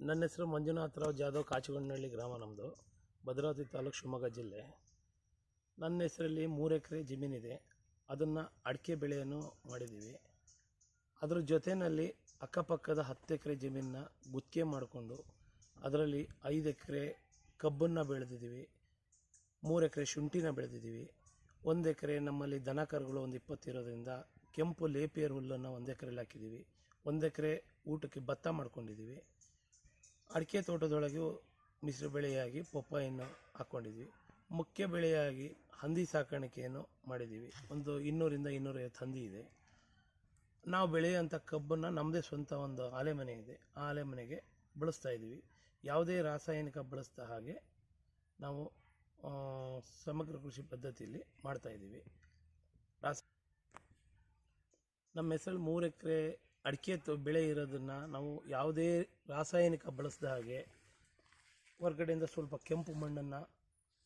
ನನ್ನ ಹೆಸರು ಮಂಜುನಾಥರಾವ್ ಜಾಧವ್, ಕಾಚಗೊಂಡನಹಳ್ಳಿ ಗ್ರಾಮ ನಮ್ಮದು, ಭದ್ರಾವತಿ ತಾಲೂಕು, ಶಿವಮೊಗ್ಗ ಜಿಲ್ಲೆ. ನನ್ನ ಹೆಸರಲ್ಲಿ 3 ಎಕರೆ ಜಮೀನಿದೆ. ಅದನ್ನು ಅಡಿಕೆ ಬೆಳೆಯನ್ನು ಮಾಡಿದ್ದೀವಿ. ಅದರ ಜೊತೆಯಲ್ಲಿ ಅಕ್ಕಪಕ್ಕದ 10 ಎಕರೆ ಜಮೀನನ್ನ ಗುತ್ತಿಗೆ ಮಾಡಿಕೊಂಡು ಅದರಲ್ಲಿ 5 ಎಕರೆ ಕಬ್ಬನ್ನು ಬೆಳೆದಿದ್ದೀವಿ, 3 ಎಕರೆ ಶುಂಠಿನ ಬೆಳೆದಿದ್ದೀವಿ. 1 ಎಕರೆ ನಮ್ಮಲ್ಲಿ ದನ ಕರುಗಳು ಒಂದು 20 ಇರೋದ್ರಿಂದ ಕೆಂಪು ಲೇಪಿಯರ್ ಹುಲ್ಲನ್ನು 1 ಎಕರೆಯಲ್ಲಿ ಹಾಕಿದ್ದೀವಿ. 1 ಎಕರೆ ಊಟಕ್ಕೆ ಭತ್ತ ಮಾಡ್ಕೊಂಡಿದ್ದೀವಿ. ಅಡಿಕೆ ತೋಟದೊಳಗೆ ಮಿಶ್ರ ಬೆಳೆಯಾಗಿ ಪಪ್ಪಾಯನ್ನು ಹಾಕ್ಕೊಂಡಿದ್ವಿ. ಮುಖ್ಯ ಬೆಳೆಯಾಗಿ ಹಂದಿ ಸಾಕಾಣಿಕೆಯನ್ನು ಮಾಡಿದ್ದೀವಿ. ಒಂದು 200ರಿಂದ 250 ಹಂದಿ ಇದೆ. ನಾವು ಬೆಳೆಯುವಂಥ ಕಬ್ಬನ್ನು ನಮ್ಮದೇ ಸ್ವಂತ ಒಂದು ಆಲೆಮನೆ ಇದೆ, ಆ ಆಲೆಮನೆಗೆ ಬಳಸ್ತಾ ಇದ್ದೀವಿ. ಯಾವುದೇ ರಾಸಾಯನಿಕ ಬಳಸ್ದ ಹಾಗೆ ನಾವು ಸಮಗ್ರ ಕೃಷಿ ಪದ್ಧತಿಯಲ್ಲಿ ಮಾಡ್ತಾಯಿದ್ದೀವಿ. ನಮ್ಮ ಹೆಸರಲ್ಲಿ 3 ಎಕರೆ ಅಡಿಕೆ ಬೆಳೆ ಇರೋದನ್ನು ನಾವು ಯಾವುದೇ ರಾಸಾಯನಿಕ ಬಳಸ್ದ ಹಾಗೆ ಹೊರಗಡೆಯಿಂದ ಸ್ವಲ್ಪ ಕೆಂಪು ಮಣ್ಣನ್ನು,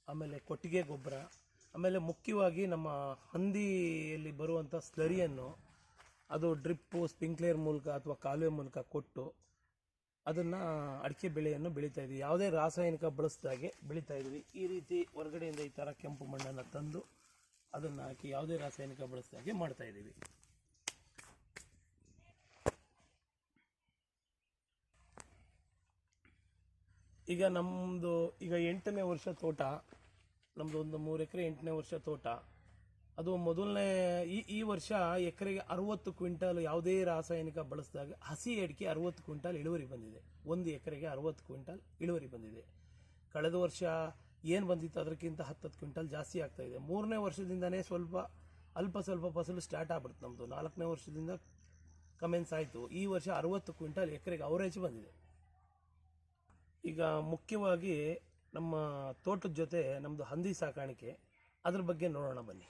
ಆಮೇಲೆ ಕೊಟ್ಟಿಗೆ ಗೊಬ್ಬರ, ಆಮೇಲೆ ಮುಖ್ಯವಾಗಿ ನಮ್ಮ ಹಂದಿಯಲ್ಲಿ ಬರುವಂಥ ಸ್ಲರಿಯನ್ನು ಅದು ಡ್ರಿಪ್ಪು, ಸ್ಪ್ರಿಂಕ್ಲೇರ್ ಮೂಲಕ ಅಥವಾ ಕಾಲುವೆ ಮೂಲಕ ಕೊಟ್ಟು ಅದನ್ನು ಅಡಿಕೆ ಬೆಳೆಯನ್ನು ಬೆಳೀತಾಯಿದ್ವಿ. ಯಾವುದೇ ರಾಸಾಯನಿಕ ಬಳಸ್ದಾಗೆ ಬೆಳೀತಾಯಿದ್ವಿ. ಈ ರೀತಿ ಹೊರಗಡೆಯಿಂದ ಈ ಥರ ಕೆಂಪು ಮಣ್ಣನ್ನು ತಂದು ಅದನ್ನು ಹಾಕಿ ಯಾವುದೇ ರಾಸಾಯನಿಕ ಬಳಸ್ದಾಗೆ ಮಾಡ್ತಾಯಿದ್ದೀವಿ. ಈಗ ನಮ್ಮದು 8ನೇ ವರ್ಷ ತೋಟ, ನಮ್ಮದು ಒಂದು 3 ಎಕರೆ 8ನೇ ವರ್ಷ ತೋಟ. ಅದು ಮೊದಲನೇ ಈ ವರ್ಷ ಎಕರೆಗೆ 60 ಕ್ವಿಂಟಲ್ ಯಾವುದೇ ರಾಸಾಯನಿಕ ಬಳಸಿದಾಗ ಹಸಿ ಅಡಿಕೆ 60 ಕ್ವಿಂಟಲ್ ಇಳುವರಿ ಬಂದಿದೆ. 1 ಎಕರೆಗೆ 60 ಕ್ವಿಂಟಲ್ ಇಳುವರಿ ಬಂದಿದೆ. ಕಳೆದ ವರ್ಷ ಏನು ಬಂದಿತ್ತು ಅದಕ್ಕಿಂತ 10 ಕ್ವಿಂಟಲ್ ಜಾಸ್ತಿ ಆಗ್ತಾಯಿದೆ. 3ನೇ ವರ್ಷದಿಂದನೇ ಅಲ್ಪ ಸ್ವಲ್ಪ ಫಸಲು ಸ್ಟಾರ್ಟ್ ಆಗ್ಬಿಡ್ತು. ನಮ್ಮದು 4ನೇ ವರ್ಷದಿಂದ ಕಮೆನ್ಸ್ ಆಯಿತು. ಈ ವರ್ಷ 60 ಕ್ವಿಂಟಲ್ ಎಕರೆಗೆ ಅವರೇಜ್ ಬಂದಿದೆ. ಈಗ ಮುಖ್ಯವಾಗಿ ನಮ್ಮ ತೋಟದ ಜೊತೆ ನಮ್ಮದು ಹಂದಿ ಸಾಕಾಣಿಕೆ, ಅದ್ರ ಬಗ್ಗೆ ನೋಡೋಣ ಬನ್ನಿ.